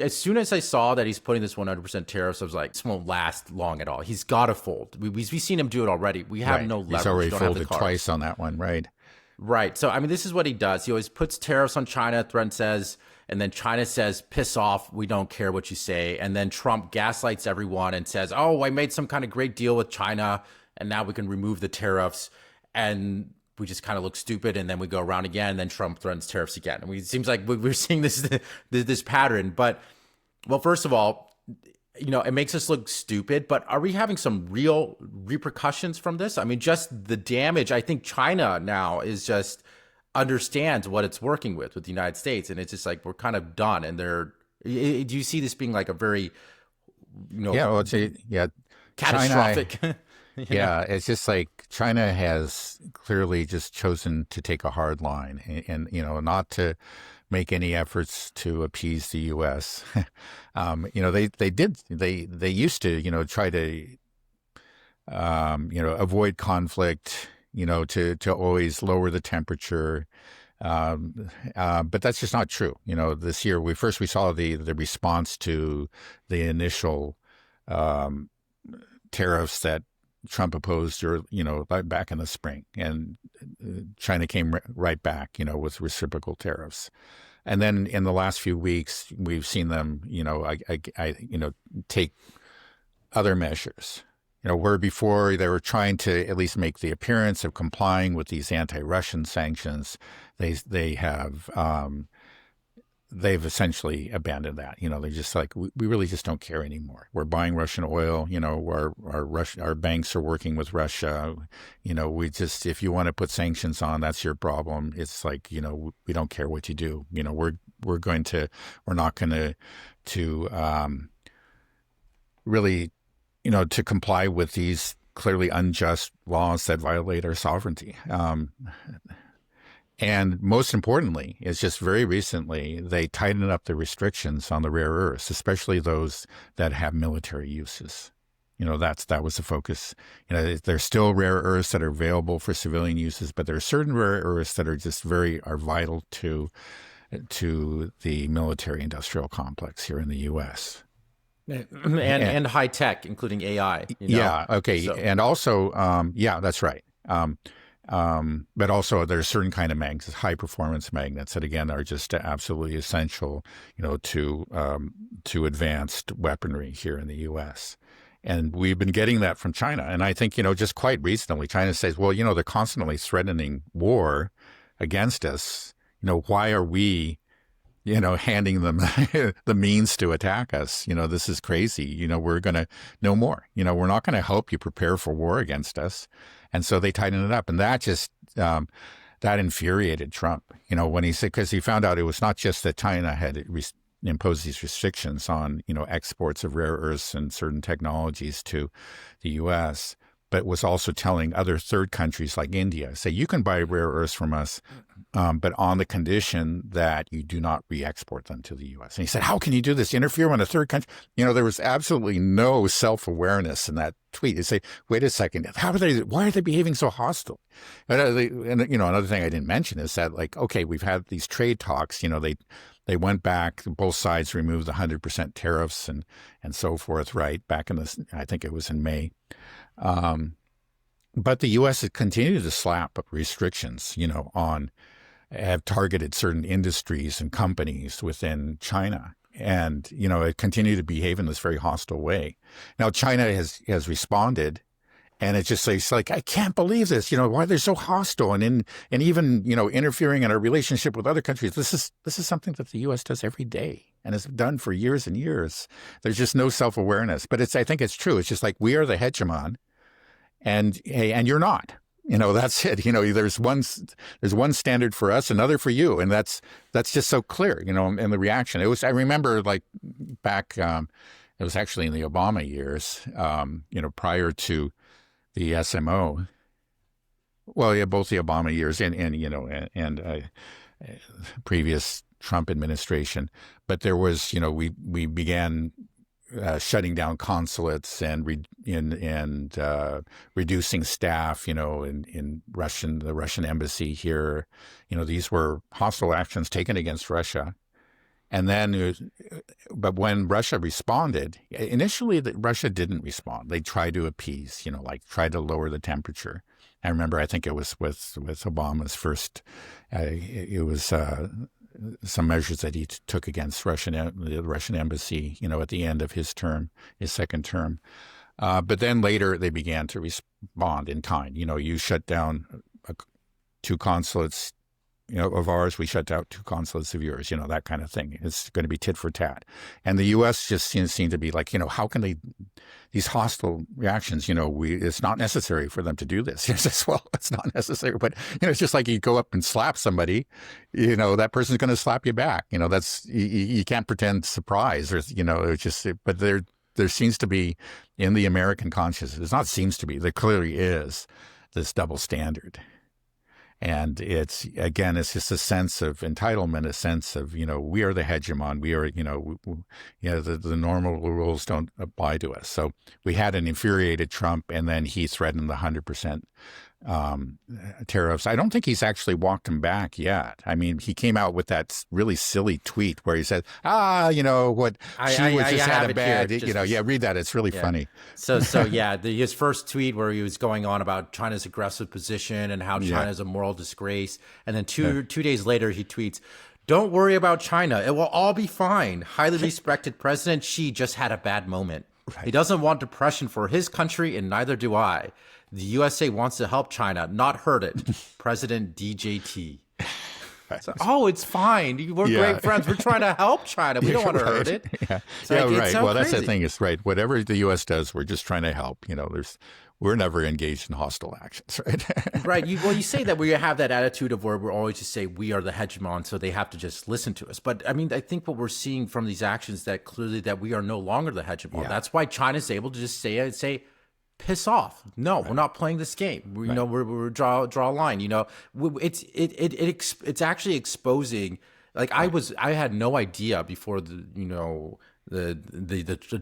as soon as I saw that he's putting this 100% tariffs, I was like, this won't last long at all. He's got to fold. We've seen him do it already. We have Right. no He's leverage. We already don't have the folded cards. twice on that one, right? Right. So, I mean, this is what he does. He always puts tariffs on China, threatens says, and then China says, piss off. We don't care what you say. And then Trump gaslights everyone and says, oh, I made some kind of great deal with China, and now we can remove the tariffs. And we just kind of look stupid, and then we go around again, and then Trump threatens tariffs again. And it seems like we're seeing this pattern. But, well, first of all, it makes us look stupid, but are we having some real repercussions from this? I mean, just the damage. I think China now is just understands what it's working with the United States. And it's just like, we're kind of done. And do you see this being like a very, Yeah, well, catastrophic? China, yeah, it's just like China has clearly just chosen to take a hard line and not to make any efforts to appease the U.S. They used to, try to, avoid conflict, to always lower the temperature. But that's just not true. This year we saw the response to the initial tariffs that Trump opposed, back in the spring, and China came right back, with reciprocal tariffs. And then in the last few weeks, we've seen them, take other measures. Where before they were trying to at least make the appearance of complying with these anti-Russian sanctions, they've essentially abandoned that. They're just like, we really just don't care anymore. We're buying Russian oil. Our banks are working with Russia. If you want to put sanctions on, that's your problem. It's like, we don't care what you do. We're not going to really, to comply with these clearly unjust laws that violate our sovereignty. And most importantly, it's just very recently, they tightened up the restrictions on the rare earths, especially those that have military uses. That was the focus. There's still rare earths that are available for civilian uses, but there are certain rare earths that are just are vital to the military industrial complex here in the U.S. And high tech, including AI. Yeah. Okay. So. And also, that's right. But also there's certain kind of magnets, high performance magnets that again are just absolutely essential, to advanced weaponry here in the U.S. And we've been getting that from China. And I think, just quite recently, China says, well, they're constantly threatening war against us. Why are we, handing them the means to attack us? This is crazy. We're going to know more. We're not going to help you prepare for war against us. And so they tightened it up. And that just, that infuriated Trump, when he said, because he found out it was not just that China had imposed these restrictions on, exports of rare earths and certain technologies to the U.S., but was also telling other third countries like India, say, you can buy rare earths from us, but on the condition that you do not re-export them to the U.S. And he said, how can you do this? Interfere when a third country? There was absolutely no self-awareness in that tweet. You say, wait a second, why are they behaving so hostile? And another thing I didn't mention is that, like, okay, we've had these trade talks, they went back, both sides removed the 100% tariffs and so forth, right? Back I think it was in May. But the U.S. has continued to slap restrictions, have targeted certain industries and companies within China. And, it continued to behave in this very hostile way. Now, China has responded, and it's like, I can't believe this, why they're so hostile and even, interfering in our relationship with other countries. This is something that the U.S. does every day and has done for years and years. There's just no self-awareness. But I think it's true. It's just like, we are the hegemon. And you're not. That's it. There's one standard for us, another for you, and that's just so clear. In the reaction. I remember like back. It was actually in the Obama years. Prior to the SMO. Well, yeah, both the Obama years and previous Trump administration. But there was, we began shutting down consulates and reducing staff, in the Russian embassy here. These were hostile actions taken against Russia. And then, but when Russia responded, initially Russia didn't respond. They tried to appease, like tried to lower the temperature. I remember, I think it was with Obama's first, it was some measures that he took against the Russian embassy, at the end of his term, his second term. But then later they began to respond in kind. You shut down 2 consulates, of ours, we shut down 2 consulates of yours, that kind of thing. It's going to be tit for tat. And the U.S. just seems to be like, how can these hostile reactions, it's not necessary for them to do this. It's just, well, it's not necessary. But, it's just like you go up and slap somebody, that person's going to slap you back. That's, you can't pretend surprise or, it's just, but there seems to be in the American consciousness, it's not seems to be, there clearly is this double standard. And it's just a sense of entitlement, a sense of, we are the hegemon. We are, the normal rules don't apply to us. So we had an infuriated Trump, and then he threatened the 100% tariffs. I don't think he's actually walked them back yet. I mean, he came out with that really silly tweet where he said, what she was just had a bad, read that. It's really funny. So his first tweet where he was going on about China's aggressive position and how China is a moral disgrace. And then two days later, he tweets, "Don't worry about China. It will all be fine. Highly respected President Xi just had a bad moment. Right. He doesn't want depression for his country, and neither do I. The USA wants to help China, not hurt it. President DJT." So, it's fine. We're great friends. We're trying to help China. We don't want to hurt it. Yeah, right. So that's the thing. Is right. Whatever the U.S. does, we're just trying to help. We're never engaged in hostile actions, right? Right. You say that we have that attitude of where we're always just say we are the hegemon, so they have to just listen to us. But I mean, I think what we're seeing from these actions that clearly that we are no longer the hegemon. Yeah. That's why China's able to just say, piss off. No, we're not playing this game. We're draw a line. It's actually exposing. Like I had no idea before the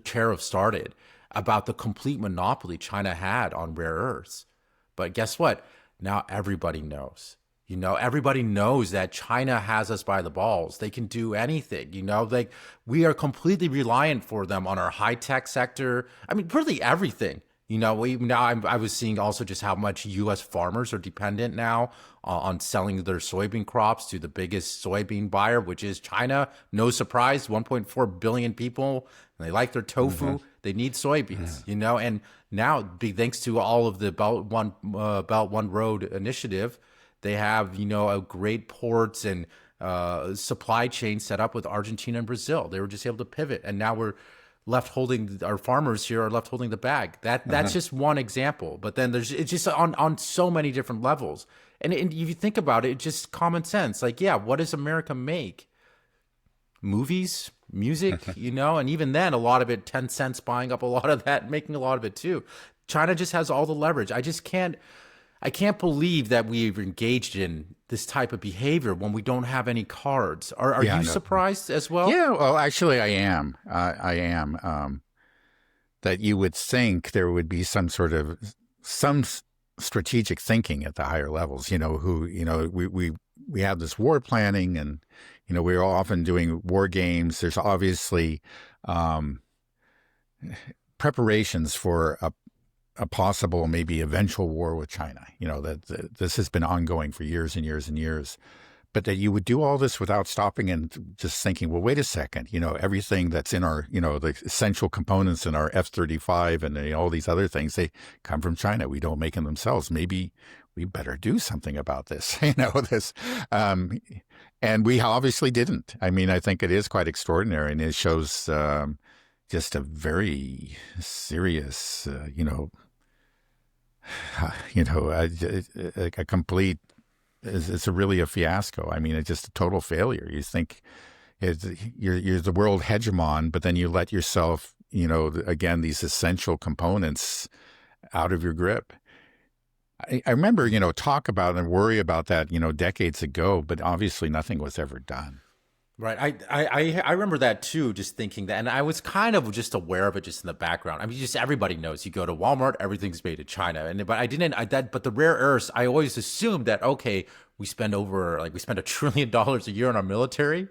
tariff started about the complete monopoly China had on rare earths. But guess what? Now everybody knows. Everybody knows that China has us by the balls. They can do anything. Like we are completely reliant for them on our high tech sector. I mean, really everything. I was seeing also just how much U.S. farmers are dependent now on selling their soybean crops to the biggest soybean buyer, which is China. No surprise, 1.4 billion people, and they like their tofu. Mm-hmm. They need soybeans, and now thanks to all of the Belt One Road initiative, they have, a great ports and supply chain set up with Argentina and Brazil. They were just able to pivot, and now our farmers here are left holding the bag. That's just one example. But then it's just on so many different levels. And if you think about it, it's just common sense. Like, what does America make? Movies, music, and even then, a lot of it, 10 cents buying up a lot of that, making a lot of it too. China just has all the leverage. I can't believe that we've engaged in this type of behavior when we don't have any cards. Are you surprised as well? Yeah, well, actually, I am. I am. That you would think there would be some strategic thinking at the higher levels. We have this war planning, and we're often doing war games. There's obviously preparations for a possible, maybe eventual war with China. That this has been ongoing for years and years and years. But that you would do all this without stopping and just thinking, well, wait a second, everything that's in our, the essential components in our F-35 and all these other things, they come from China. We don't make them themselves. Maybe we better do something about this, and we obviously didn't. I mean, I think it is quite extraordinary, and it shows just a very serious, a complete, it's really a fiasco. I mean, it's just a total failure. You think you're the world hegemon, but then you let yourself, again, these essential components out of your grip. I remember, talk about and worry about that, decades ago, but obviously nothing was ever done. Right. I remember that too, just thinking that. And I was kind of just aware of it just in the background. I mean, just everybody knows you go to Walmart, everything's made in China. But the rare earths, I always assumed that, okay, we spend $1 trillion a year on our military.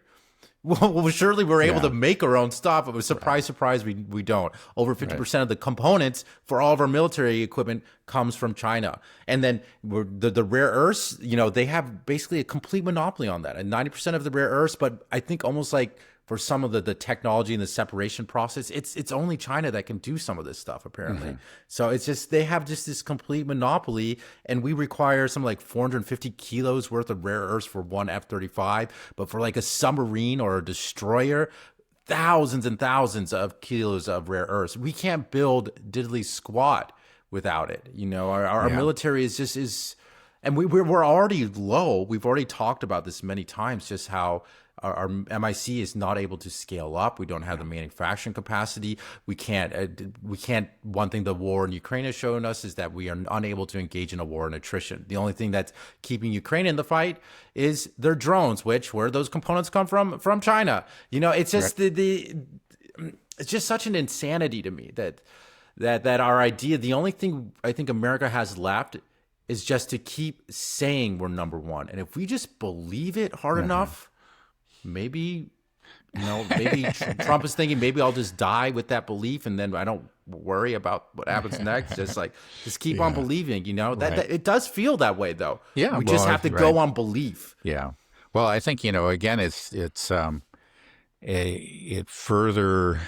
Well, surely we're able Yeah. to make our own stuff. But surprise, we don't. Over 50% of the components for all of our military equipment comes from China. And then the rare earths, they have basically a complete monopoly on that. And 90% of the rare earths, but I think almost like for some of the technology and the separation process, it's only China that can do some of this stuff, apparently. So it's just, they have just this complete monopoly, and we require some like 450 kilos worth of rare earths for one F-35, but for like a submarine or a destroyer, thousands and thousands of kilos of rare earths. We can't build diddly squat without it. Our military and we're already low. We've already talked about this many times, just how our MIC is not able to scale up. We don't have the manufacturing capacity. We can't. One thing the war in Ukraine has shown us is that we are unable to engage in a war in attrition. The only thing that's keeping Ukraine in the fight is their drones, where those components come from China. It's just it's just such an insanity to me that our idea, the only thing I think America has left is just to keep saying we're number one. And if we just believe it hard enough, maybe Trump is thinking, maybe I'll just die with that belief, and then I don't worry about what happens next. Just keep on believing. That it does feel that way, though. Yeah, we just have to go on belief. Yeah. Well, I think again, it further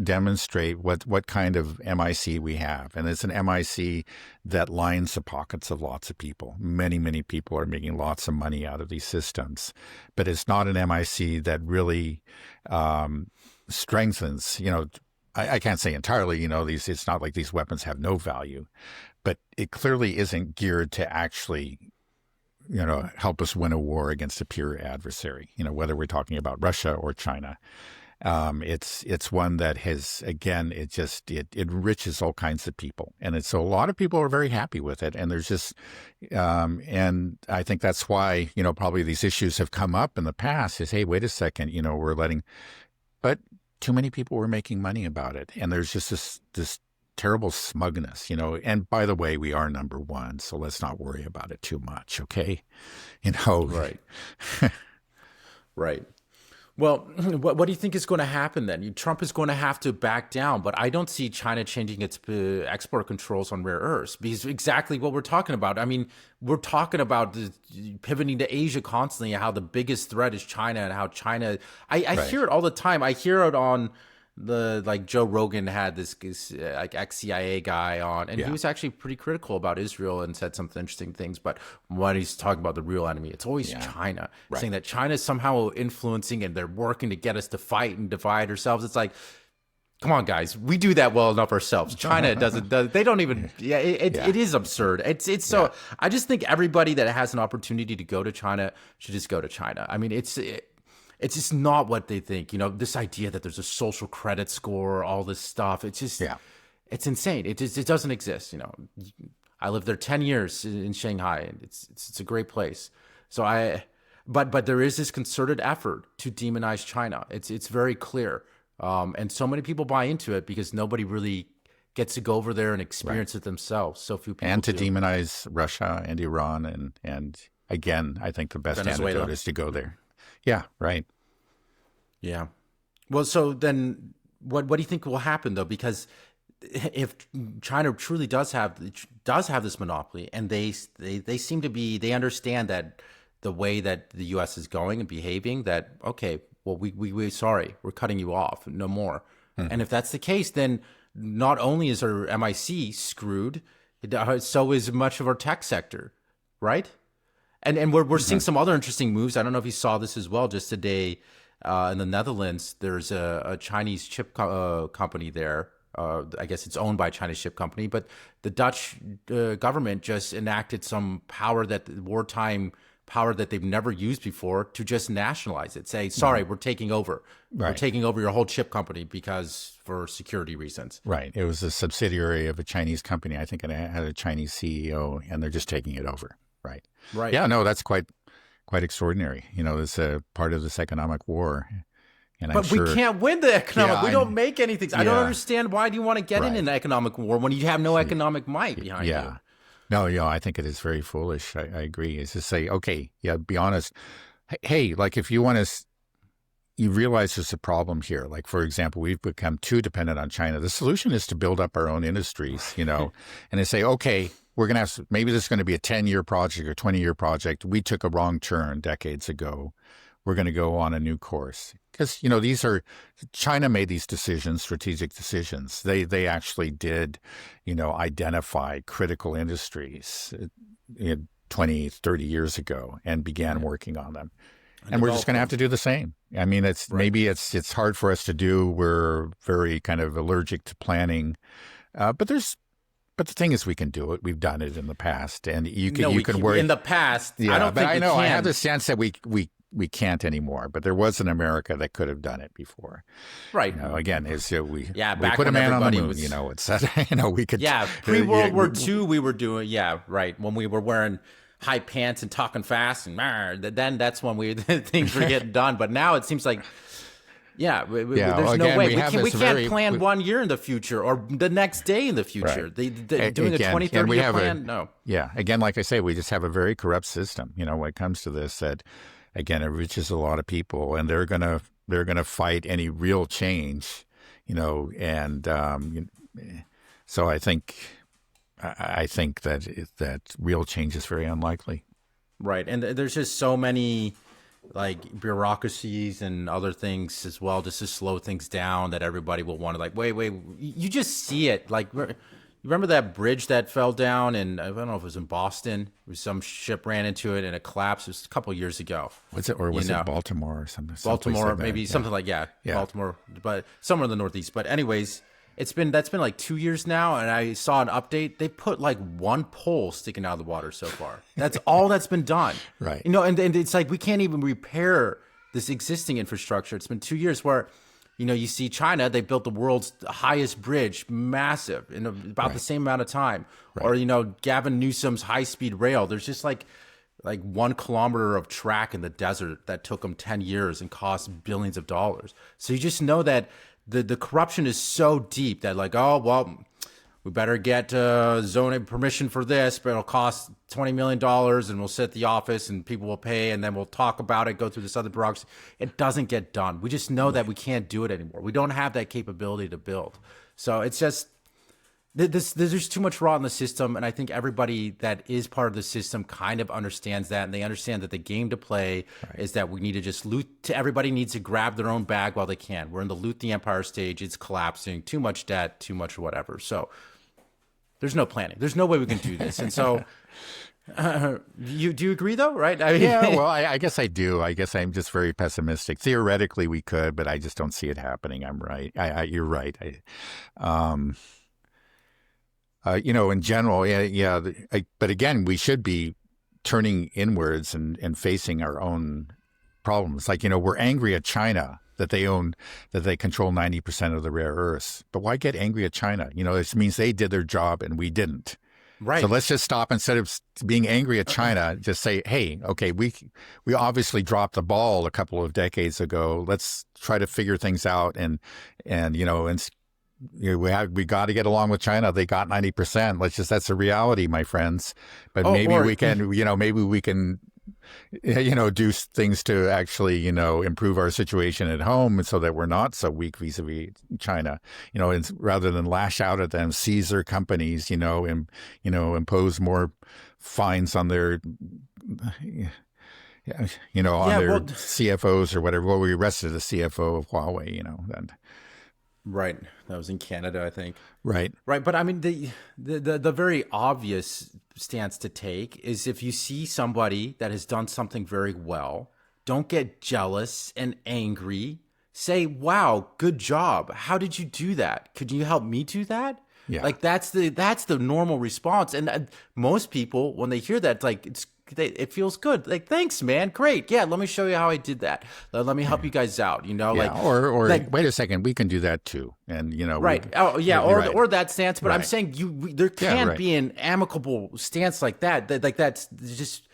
demonstrate what kind of MIC we have. And it's an MIC that lines the pockets of lots of people. Many, many people are making lots of money out of these systems. But it's not an MIC that really strengthens, I can't say entirely, it's not like these weapons have no value, but it clearly isn't geared to actually help us win a war against a peer adversary, whether we're talking about Russia or China. It's one that has, again, it enriches all kinds of people. And so a lot of people are very happy with it. And there's just, and I think that's why, probably these issues have come up in the past is, hey, wait a second, but too many people were making money about it. And there's just this terrible smugness, and by the way, we are number one, so let's not worry about it too much. Okay. Right. Right. Well, what do you think is going to happen then? Trump is going to have to back down, but I don't see China changing its export controls on rare earths, because exactly what we're talking about. I mean, we're talking about pivoting to Asia constantly, how the biggest threat is China, and how China. I hear it all the time. I hear it on Joe Rogan had this ex-CIA guy on, and he was actually pretty critical about Israel and said some interesting things. But when he's talking about the real enemy, it's always China, saying that China is somehow influencing and they're working to get us to fight and divide ourselves. It's like, come on, guys, we do that well enough ourselves. China doesn't. They don't even. It is absurd. It's so. I just think everybody that has an opportunity to go to China should just go to China. I mean, it's just not what they think. This idea that there's a social credit score, all this stuff. It's just, it's insane. It doesn't exist. I lived there 10 years in Shanghai, and it's a great place. So but there is this concerted effort to demonize China. It's very clear. And so many people buy into it because nobody really gets to go over there and experience it themselves. So few people and to do. demonize Russia and Iran. And again, I think the best antidote is to go there. Yeah, right. Yeah. Well, so then what do you think will happen, though? Because if China truly does have this monopoly, and they seem to be, they understand that the way that the U.S. is going and behaving, that, okay, well, we're sorry, we're cutting you off, no more. And if that's the case, then not only is our MIC screwed, so is much of our tech sector, right? And we're seeing some other interesting moves. I don't know if you saw this as well. Just today in the Netherlands, there's a Chinese chip company there. I guess it's owned by a Chinese chip company. But the Dutch government just enacted some wartime power that they've never used before to just nationalize it. Say, sorry, we're taking over. Right. We're taking over your whole chip company for security reasons. Right. It was a subsidiary of a Chinese company. I think it had a Chinese CEO, and they're just taking it over. Right. Right. Yeah, no, that's quite extraordinary. It's a part of this economic war. And but we can't win the economic. We don't make anything. I don't understand, why do you want to get in an economic war when you have no economic might behind you? No, I think it is very foolish. I agree. It's to say, okay, be honest. Hey, like if you want to you realize there's a problem here. Like, for example, we've become too dependent on China. The solution is to build up our own industries, and to say, okay, we're going to have, maybe this is going to be a 10-year project or 20-year project. We took a wrong turn decades ago. We're going to go on a new course. Because, China made these decisions, strategic decisions. They actually did, identify critical industries 20, 30 years ago and began working on them. And we're just going to have to do the same. I mean, maybe it's hard for us to do. We're very kind of allergic to planning, but the thing is, we can do it. We've done it in the past, and you can worry in the past. Yeah, I don't think I know. we can. I have the sense that we can't anymore. But there was an America that could have done it before. Right. Again, we back put a when man on the everybody moon. was- It's we could. Yeah, pre-World War II, we were doing. Yeah, right. When we were wearing high pants and talking fast, and then that's when things were getting done. But now it seems like, there's no way we can't plan 1 year in the future or the next day in the future. Right. Doing a 20, 30 year plan, no. Yeah, again, like I say, we just have a very corrupt system. When it comes to this, that again, it reaches a lot of people, and they're gonna fight any real change. And so I think that real change is very unlikely. Right, and there's just so many like bureaucracies and other things as well, just to slow things down, that everybody will want to wait. You just see it. Like, you remember that bridge that fell down, and I don't know if it was in Boston. Some ship ran into it and it collapsed. It was a couple of years ago. Was it Baltimore or something? Baltimore, maybe something like Baltimore, but somewhere in the Northeast. But anyways, that's been like 2 years now, and I saw an update. They put like one pole sticking out of the water so far. That's all that's been done. Right. And it's like we can't even repair this existing infrastructure. It's been 2 years where, you see China, they built the world's highest bridge, massive, in about the same amount of time. Right. Or, Gavin Newsom's high-speed rail. There's just like 1 kilometer of track in the desert that took them 10 years and cost billions of dollars. So you just know that the corruption is so deep that we better get zoning permission for this, but it'll cost $20 million, and we'll sit at the office and people will pay, and then we'll talk about it, go through this other bureaucracy. It doesn't get done. We just know that we can't do it anymore. We don't have that capability to build. So it's just, there's too much rot in the system, and I think everybody that is part of the system kind of understands that, and they understand that the game to play is that we need to just everybody needs to grab their own bag while they can. We're in the loot the empire stage. It's collapsing. Too much debt, too much whatever. So there's no planning. There's no way we can do this. And so do you agree, though, right? I guess I do. I guess I'm just very pessimistic. Theoretically, we could, but I just don't see it happening. I'm right. You're right. In general, but again, we should be turning inwards and facing our own problems. Like, we're angry at China that they control 90% of the rare earths. But why get angry at China? This means they did their job and we didn't. Right. So let's just stop, instead of being angry at China, just say, hey, okay, we obviously dropped the ball a couple of decades ago. Let's try to figure things out and we got to get along with China. They got 90%. That's a reality, my friends. But maybe we can do things to actually, improve our situation at home so that we're not so weak vis-a-vis China, and rather than lash out at them, seize their companies, impose more fines on their, their CFOs or whatever. Well, we arrested the CFO of Huawei, then. Right. That was in Canada, I think. Right. Right. But I mean, the very obvious stance to take is, if you see somebody that has done something very well, don't get jealous and angry. Say, wow, good job. How did you do that? Could you help me do that? Yeah. Like, that's the normal response. And most people, when they hear that, it feels good. Like, thanks, man. Great. Yeah, let me show you how I did that. Let me help you guys out, Or wait a second, we can do that too. And, Right. Or that stance. But I'm saying there can't be an amicable stance like that. That's just,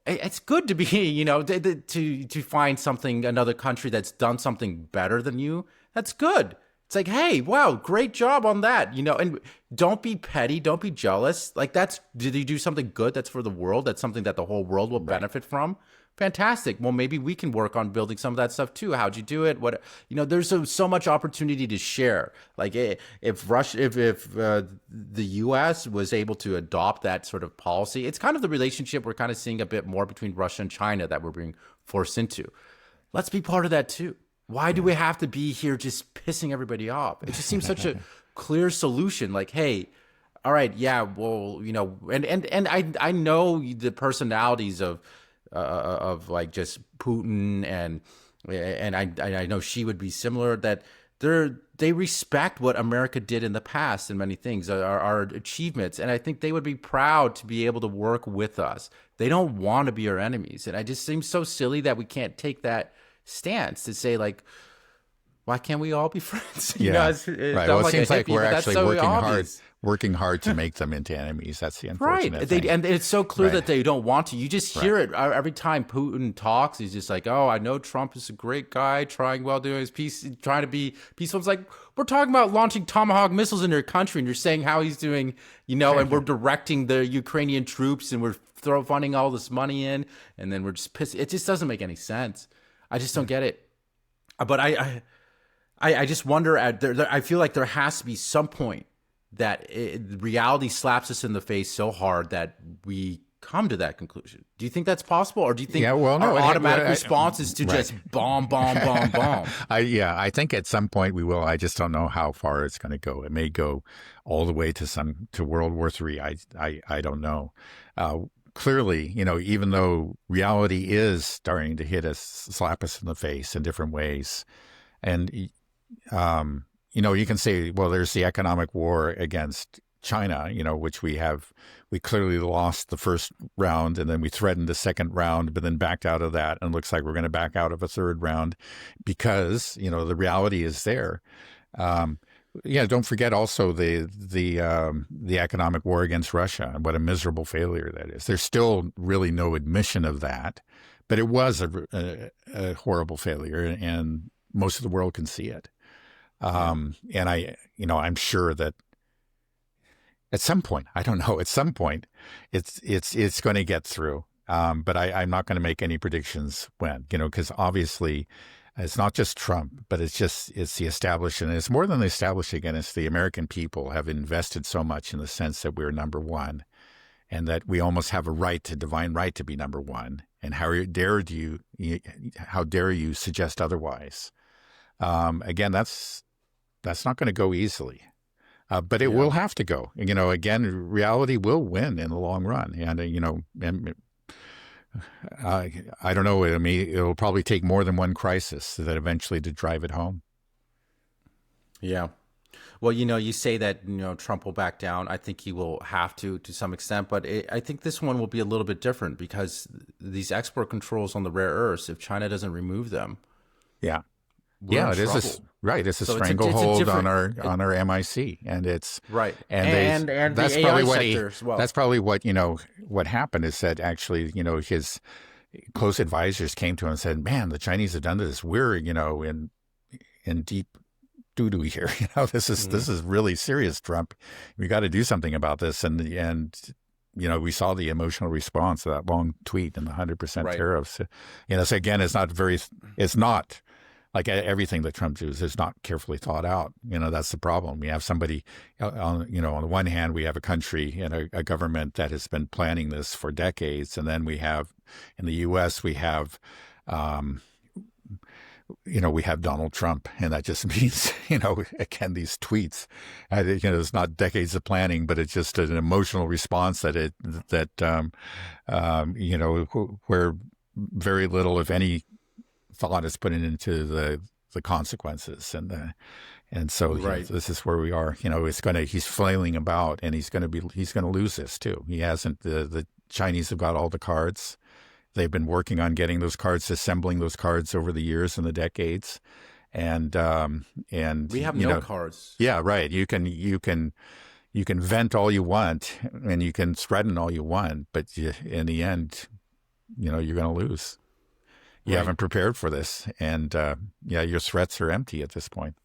it's good to be, to find another country that's done something better than you. That's good. It's like, hey, wow, great job on that, and don't be petty, don't be jealous. Did you do something good that's for the world? That's something that the whole world will benefit from. Fantastic. Well, maybe we can work on building some of that stuff too. How'd you do it? What, there's so much opportunity to share. Like if Russia, if the U.S. was able to adopt that sort of policy, it's kind of the relationship we're kind of seeing a bit more between Russia and China that we're being forced into. Let's be part of that too. Why do we have to be here just pissing everybody off? It just seems such a clear solution. Like, hey, all right, yeah, well, and I know the personalities of like just Putin and I know she would be similar, that they respect what America did in the past and many things, our achievements, and I think they would be proud to be able to work with us. They don't want to be our enemies, and it just seems so silly that we can't take that stance to say, like, why can't we all be friends? Yeah, right. Well, it seems like we're actually so working hard to make them into enemies. That's the unfortunate thing. And it's so clear that they don't want to. You just hear it every time Putin talks. He's just like, oh, I know Trump is a great guy, trying well, doing his peace, trying to be peaceful. It's like, we're talking about launching Tomahawk missiles in your country, and you're saying how he's doing, and we're directing the Ukrainian troops, and we're funding all this money in, and then we're just pissed. It just doesn't make any sense. I just don't get it. But I just wonder, I feel like there has to be some point that reality slaps us in the face so hard that we come to that conclusion. Do you think that's possible? Or do you think our automatic response is to just bomb? I think at some point we will. I just don't know how far it's going to go. It may go all the way to World War III. I don't know. Clearly, even though reality is starting to hit us, slap us in the face in different ways, and you can say, well, there's the economic war against China, which we clearly lost the first round, and then we threatened the second round, but then backed out of that, and looks like we're going to back out of a third round because, the reality is there. Don't forget also the economic war against Russia, and what a miserable failure that is. There's still really no admission of that, but it was a horrible failure, and most of the world can see it. And I'm sure that at some point, I don't know, at some point, it's going to get through. But I'm not going to make any predictions when, because obviously it's not just Trump, but it's the establishment. It's more than the establishment. Again, it's the American people have invested so much in the sense that we're number one, and that we almost have a divine right to be number one. And how dare you suggest otherwise? Again, that's not going to go easily, but it will have to go. Again, reality will win in the long run, and I don't know. It'll probably take more than one crisis that eventually to drive it home. Yeah. Well, you say that Trump will back down. I think he will have to some extent, but I think this one will be a little bit different because these export controls on the rare earths, if China doesn't remove them, it is right. It's a stranglehold on our MIC, and it's right. And that's the probably AI what sector as well. That's probably what happened is that actually his close advisors came to him and said, "Man, the Chinese have done this. We're in deep doo-doo here. This is really serious, Trump. We got to do something about this." And we saw the emotional response to that long tweet and the 100% tariffs. So again, it's not like everything that Trump does is not carefully thought out. That's the problem. We have somebody on the one hand, we have a country and a government that has been planning this for decades. And then we have, in the U.S., we have Donald Trump, and that just means, again, these tweets, it's not decades of planning, but it's just an emotional response where very little, if any, thought is put into the consequences, and so this is where we are. He's flailing about, and he's going to lose this too. He hasn't. The Chinese have got all the cards. They've been working on getting those cards, assembling those cards over the years and the decades, and we have no cards. Yeah, right. You can vent all you want, and you can threaten all you want, but in the end, you're going to lose. You haven't prepared for this, and your threats are empty at this point.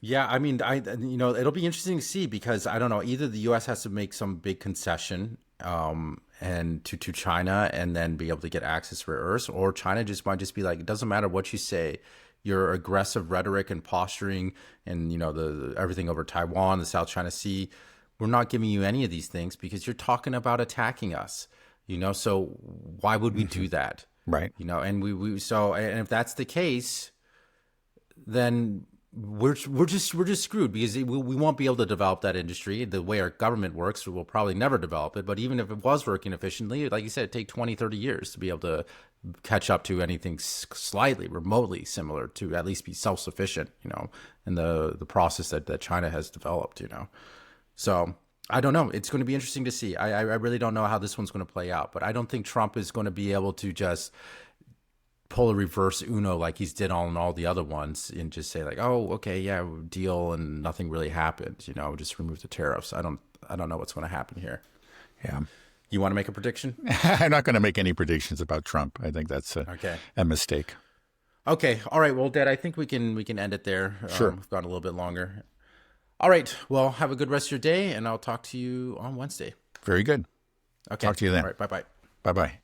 Yeah, I mean, it'll be interesting to see because I don't know. Either the U.S. has to make some big concession and to China, and then be able to get access to rare earths, or China just might just be like, it doesn't matter what you say, your aggressive rhetoric and posturing, and the everything over Taiwan, the South China Sea, we're not giving you any of these things because you're talking about attacking us. So why would we do that? Right. And and if that's the case, then we're just screwed, because we won't be able to develop that industry the way our government works. We'll probably never develop it. But even if it was working efficiently, like you said, it'd take 20, 30 years to be able to catch up to anything slightly remotely similar, to at least be self-sufficient, in the process that China has developed, So I don't know. It's going to be interesting to see. I really don't know how this one's going to play out, but I don't think Trump is going to be able to just pull a reverse Uno like he's did on all the other ones, and just say like, oh, okay, yeah, deal, and nothing really happened, just remove the tariffs. I don't know what's going to happen here. Yeah. You want to make a prediction? I'm not going to make any predictions about Trump. I think that's a mistake. Okay. All right. Well, Dad, I think we can end it there. Sure. We've gone a little bit longer. All right. Well, have a good rest of your day, and I'll talk to you on Wednesday. Very good. Okay. Talk to you then. All right. Bye-bye. Bye-bye.